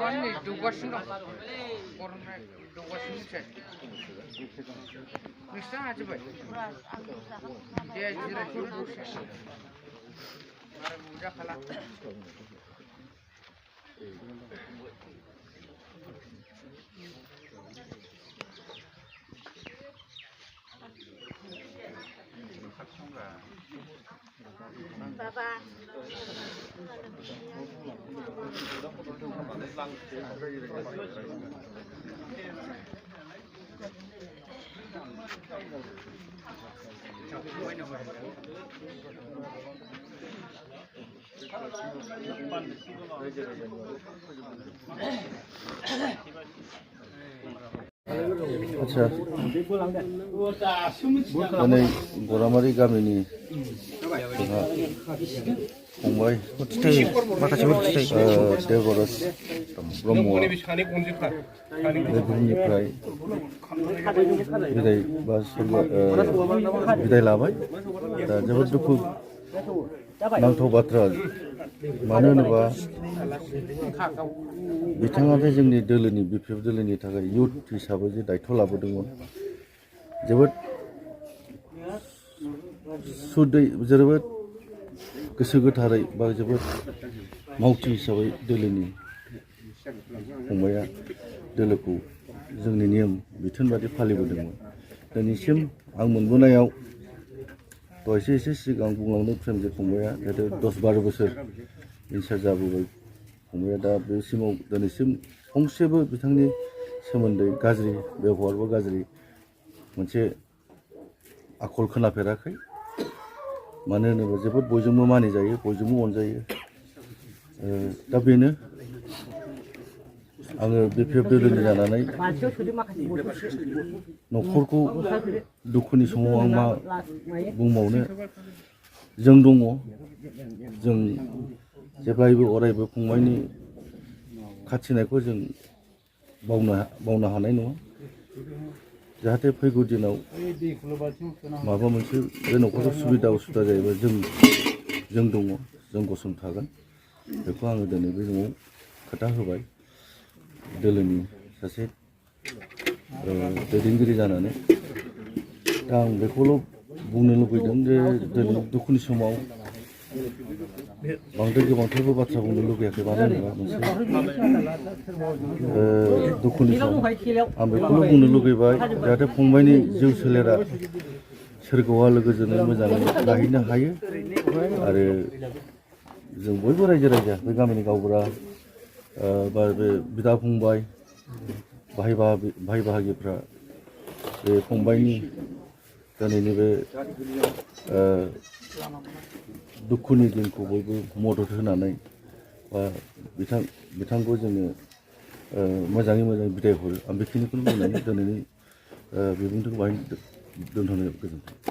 Ini dugasiनो गरमनाय dugasiनो sih. Bisa aja boy. Dia jirat dulu sih. Baru udah kalah. Baba. आच्छा दिनै गरामारि गामिनि जोंहा फंबाय देबरस ब्रह्मआ बे बुहुमनिफ्राय बिदाय बा बिदाय लाबाय दा जोबोद दुखु नांथाव बाथ्रा मानो होनोबा बिथाङा जोंनि दोलोनि बिपिएफ दोलोनि थाखाय इयुथ हिसाबै जे दायथ' लाबोदोंमोन जोबोद सुदै जोबोद गोसो गोथारै बा जोबोद मावथि हिसाबै दोलोनि फंबाया दोलोखौ जोंनि नियम बिथोन बादि फालिबोदोंमोन दिनैसिम आं मोनबोनायाव दहायसो एसे सिगां बुंलांदों प्रेमजित फंबाया जिहेतु 10-12 बोसोर इनचार्ज जाबोबाय फंबाया दा बेसिमाव दिनैसिम फंसेबो बिथांनि सोमोन्दै गाज्रि बेबहार बा गाज्रि मोनसे आखल खोनाफेराखै मानो होनोबा जोबोद बयजोंबो मानिजायो बयजोंबो अनजायो दा बेनो आङो बिपिएफ दोलोनि जानानै न'खरखौ दुखुनि समाव आं मा बुंबावनो जों दङ जों जेब्लायबो अरायबो फंबायनि खाथिनायखौ जों बावनो हानाय नङा जाहाथे फैगौ दिनाव माबा मोनसे बे न'खराव सुबिदा उसुबिदा जायोबा जों दङ जों गसंथागोन बेखौ आङो दिनै बे न'आव खोथा होबाय दोलोनि सासे दैदेनगिरि जानानै दा आं बेखौल' बुंनो लुबैदों जे दिनै दुखुनि समाव बांद्राय गोबांथारबो बाथ्रा बुंनो लुबैयाखै मानो होनोबा मोनसे दुखुनि सम आं बेखौल' बुंनो लुबैबाय जाहाथे फंबायनि जिउ सोलेरा सोरगोआव लोगोजोंनो मोजाङै लाहैनो हायो आरो जों बयबो रायजो राजा बे गामिनि गावबुरा बा बे बिदा फंबाय भाइ बाहागिफ्रा बे फंबायनि दिनैनि बे दुखुनि दिनखौ बयबो मदद होनानै बा बिथांखौ जोङो मोजाङै मोजां बिदाय हरो आं बेखिनिखौनो बुंनानै दिनैनि बिबुंथिखौ बाहाय दोनथ'नाय गोजोन्थों।